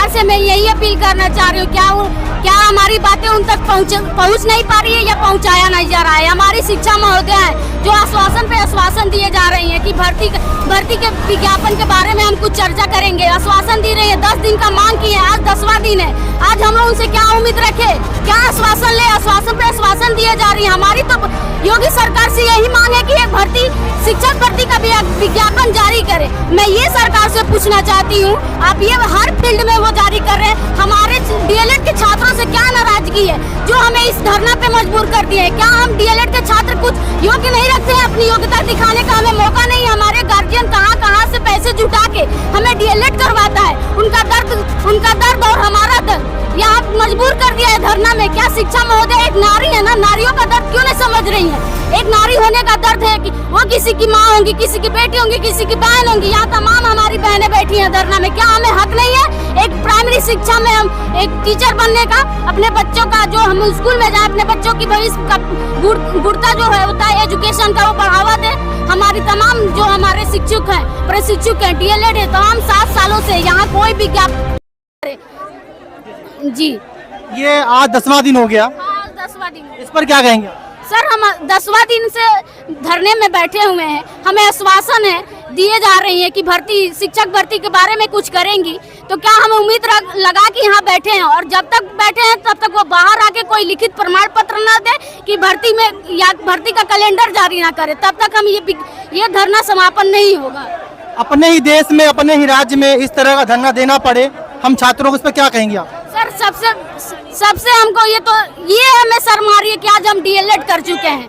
सरकार से मैं यही अपील करना चाह रही हूँ, क्या हमारी बातें उन तक पहुँच नहीं पा रही है या पहुँचाया नहीं जा रहा है। हमारी शिक्षा महोदय है जो आश्वासन पे आश्वासन दिए जा रही है कि भर्ती के विज्ञापन के बारे में हम कुछ चर्चा करेंगे, आश्वासन दी रही है। 10 दिन का मांग की है, आज 10वां दिन है। आज हम लोग उनसे क्या उम्मीद रखे, क्या आश्वासन ले, आश्वासन पे आश्वासन दिए जा रही है। हमारी तो योगी सरकार से यही मांग है कि एक शिक्षक भर्ती का विज्ञापन जारी करे। मैं ये सरकार से पूछना चाहती हूँ, आप ये हर फील्ड में वो जारी कर रहे हैं, हमारे डीएलएड के छात्रों से क्या नाराजगी है जो हमें इस धरना पे मजबूर कर दिए है। क्या हम डीएलएड के छात्र कुछ योग्य नहीं रखते हैं, अपनी योग्यता दिखाने का हमें मौका नहीं। हमारे गार्जियन कहाँ से पैसे जुटा के हमें डीएलएड करवाता है, उनका दर्द और हमारा दर्द यहाँ मजबूर कर दिया है धरना में। क्या शिक्षा महोदय एक नारी है ना, नारियों का दर्द क्यों नहीं समझ रही है। एक नारी होने का दर्द है कि वो किसी की माँ होंगी, किसी की बेटी होंगी, किसी की बहन होंगी। यहाँ तमाम हमारी बहनें बैठी हैं धरना में। क्या हमें हक नहीं है एक प्राइमरी शिक्षा में हम एक टीचर बनने का, अपने बच्चों का जो हम स्कूल में जाए, अपने बच्चों की भविष्य का गुणता जो है होता है एजुकेशन का, वो बढ़ावा दे। हमारी तमाम जो हमारे शिक्षक हैं, प्रशिक्षक हैं, डीएलएड है, तमाम 7 सालों से यहाँ कोई विज्ञापन जी। ये आज 10वां दिन हो गया। हाँ, 10वां दिन। इस पर क्या कहेंगे सर? हम 10वां दिन से धरने में बैठे हुए हैं, हमें आश्वासन है दिए जा रही है कि शिक्षक भर्ती के बारे में कुछ करेंगी। तो क्या हम उम्मीद लगा कि यहाँ बैठे हैं और जब तक बैठे हैं तब तक वो बाहर आके कोई लिखित प्रमाण पत्र न दे कि भर्ती में या भर्ती का कैलेंडर जारी ना करे, तब तक हम ये धरना समापन नहीं होगा। अपने ही देश में, अपने ही राज्य में इस तरह का धरना देना पड़े हम छात्रों को, इस पर क्या कहेंगे आप? सर सबसे हमको ये हमें शर्म आ रही है कि आज हम डीएलएड कर चुके हैं,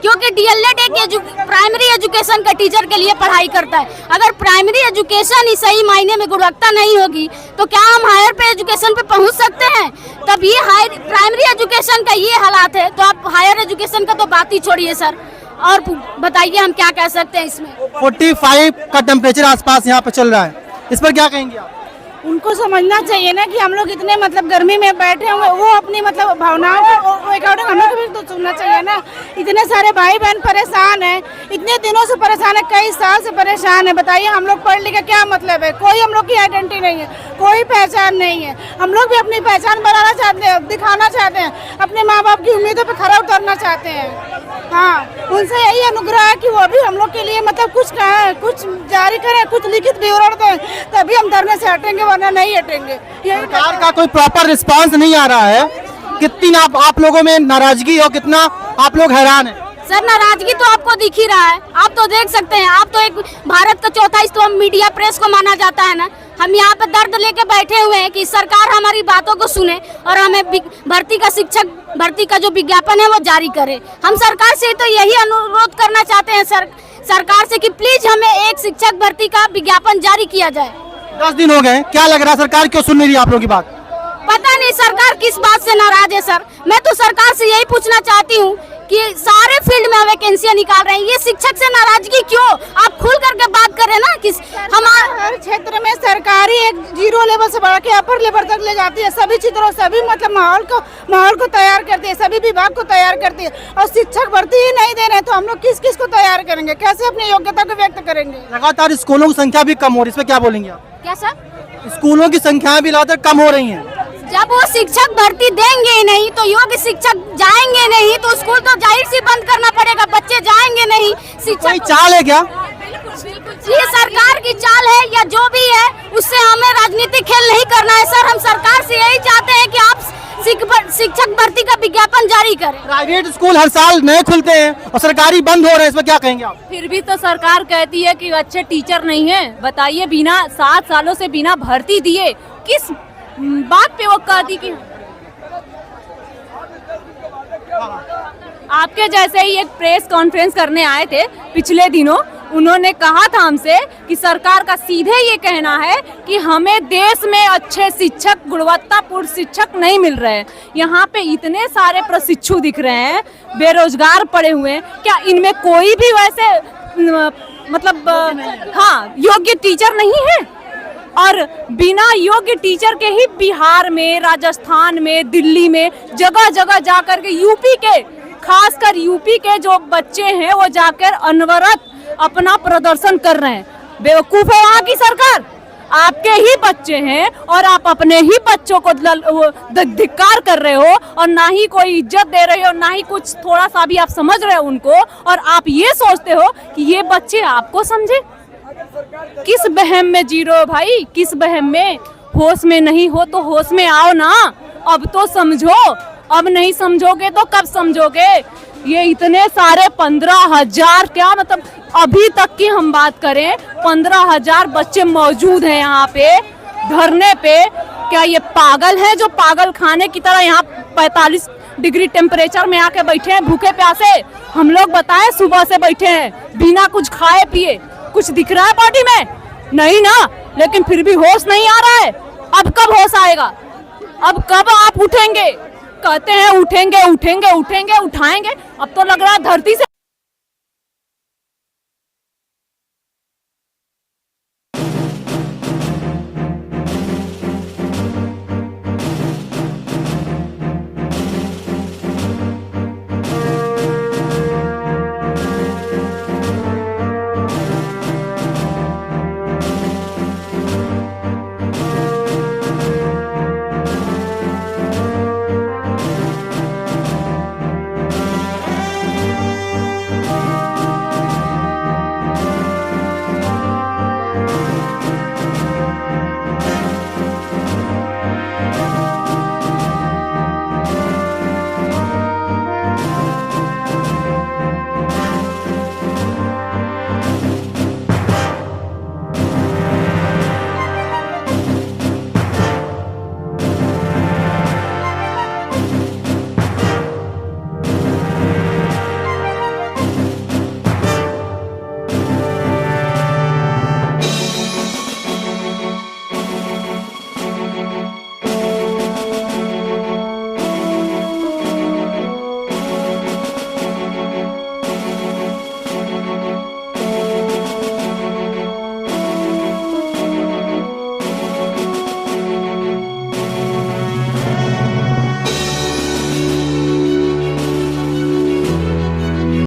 क्योंकि डीएलएड एक प्राइमरी एजुकेशन का टीचर के लिए पढ़ाई करता है। अगर प्राइमरी एजुकेशन ही सही मायने में गुणवत्ता नहीं होगी तो क्या हम हायर पे एजुकेशन पे पहुंच सकते हैं? तब ये प्राइमरी एजुकेशन का ये हालात है तो आप हायर एजुकेशन का तो बात ही छोड़िए सर। और बताइए हम क्या कह सकते हैं इसमें। 45 का टेम्परेचर आसपास यहाँ पे चल रहा है, इस पर क्या कहेंगे आप? उनको समझना चाहिए ना कि हम लोग इतने गर्मी में बैठे हुए, वो अपनी भावनाओं को अकॉर्डिंग हम लोग भी तो सुनना चाहिए ना। इतने सारे भाई बहन परेशान हैं, इतने दिनों से परेशान है, कई साल से परेशान है। बताइए हम लोग पढ़ लिख के क्या मतलब है? कोई हम लोग की आइडेंटिटी नहीं है, कोई पहचान नहीं है। हम लोग भी अपनी पहचान बनाना चाहते हैं, दिखाना चाहते हैं, अपने माँ बाप की उम्मीदों पर खरा उतरना चाहते हैं। हाँ, उनसे यही अनुग्रह है कि वो भी हम लोग के लिए कुछ कहें, कुछ जारी करें, कुछ लिखित विवरण दें, तभी हम धरने से हटेंगे, वरना नहीं हटेंगे। सरकार का कोई प्रॉपर रिस्पांस नहीं आ रहा है। कितनी आप लोगों में नाराजगी और कितना आप लोग हैरान हैं? सर नाराजगी तो आपको दिख ही रहा है, आप तो देख सकते हैं। आप तो एक भारत का चौथा स्तंभ मीडिया प्रेस को माना जाता है ना। हम यहाँ पे दर्द लेके बैठे हुए हैं कि सरकार हमारी बातों को सुने और हमें शिक्षक भर्ती का जो विज्ञापन है वो जारी करे। हम सरकार से तो यही अनुरोध करना चाहते हैं सरकार से कि प्लीज हमें एक शिक्षक भर्ती का विज्ञापन जारी किया जाए। 10 दिन हो गए, क्या लग रहा है सरकार क्यों सुन नहीं रही आप लोगों की बात? पता नहीं सरकार किस बात से नाराज है सर। मैं तो सरकार से यही पूछना चाहती हूँ कि सारे फील्ड में वैकेंसियां निकाल रहे हैं, ये शिक्षक से नाराजगी क्यों? आप खुल करके बात करें ना। हमारे हर क्षेत्र में सरकारी एक 0 लेवल से बढ़ा के अपर लेवल तक ले जाती है, सभी क्षेत्रों सभी माहौल को तैयार करती है, सभी विभाग को तैयार करती है। और शिक्षक भर्ती ही नहीं दे रहे तो हम लोग किस को तैयार करेंगे? कैसे अपनी योग्यता को व्यक्त करेंगे? लगातार स्कूलों की संख्या भी कम हो रही है, इस पर क्या बोलेंगे आप? क्या सर? स्कूलों की संख्या भी लगातार कम हो रही है। जब वो शिक्षक भर्ती देंगे ही नहीं तो योग्य शिक्षक जाएंगे नहीं, तो स्कूल तो जाहिर सी बंद करना पड़ेगा, बच्चे जाएंगे नहीं। कोई चाल है क्या? ये सरकार की चाल है या जो भी है, उससे हमें राजनीतिक खेल नहीं करना है सर। हम सरकार से यही चाहते हैं कि आप शिक्षक भर्ती का विज्ञापन जारी करें। प्राइवेट स्कूल हर साल नए खुलते हैं और सरकारी बंद हो रहे हैं, इसमें क्या कहेंगे आप? फिर भी तो सरकार कहती है कि अच्छे टीचर नहीं है। बताइए, बिना 7 सालों से बिना भर्ती दिए किस बात पे वो कहती कि आपके जैसे ही एक प्रेस कॉन्फ्रेंस करने आए थे पिछले दिनों, उन्होंने कहा था हमसे कि सरकार का सीधे ये कहना है कि हमें देश में अच्छे शिक्षक, गुणवत्तापूर्ण शिक्षक नहीं मिल रहे हैं। यहाँ पे इतने सारे प्रशिक्षु दिख रहे हैं, बेरोजगार पड़े हुए हैं, क्या इनमें कोई भी वैसे योग्य टीचर नहीं है? और बिना योग्य टीचर के ही बिहार में, राजस्थान में, दिल्ली में जगह जगह जाकर के यूपी के, खासकर यूपी के जो बच्चे हैं वो जाकर अनवरत अपना प्रदर्शन कर रहे हैं। बेवकूफ है वहाँ की सरकार। आपके ही बच्चे हैं और आप अपने ही बच्चों को धिक्कार कर रहे हो और ना ही कोई इज्जत दे रहे हो, ना ही कुछ थोड़ा सा भी आप समझ रहे हो उनको, और आप ये सोचते हो कि ये बच्चे आपको समझे। किस बहम में जी रहे हो भाई, किस बहम में? होश में नहीं हो तो होश में आओ ना, अब तो समझो। अब नहीं समझोगे तो कब समझोगे? ये इतने सारे 15,000, क्या मतलब अभी तक की हम बात करें 15,000 बच्चे मौजूद हैं यहाँ पे धरने पे। क्या ये पागल है जो पागल खाने की तरह यहाँ 45 डिग्री टेम्परेचर में आके बैठे हैं भूखे प्यासे? हम लोग बताएं सुबह से बैठे हैं बिना कुछ खाए पिए। कुछ दिख रहा है बॉडी में? नहीं ना, लेकिन फिर भी होश नहीं आ रहा है। अब कब होश आएगा? अब कब आप उठेंगे? कहते हैं उठेंगे उठेंगे उठेंगे उठाएंगे, अब तो लग रहा है धरती से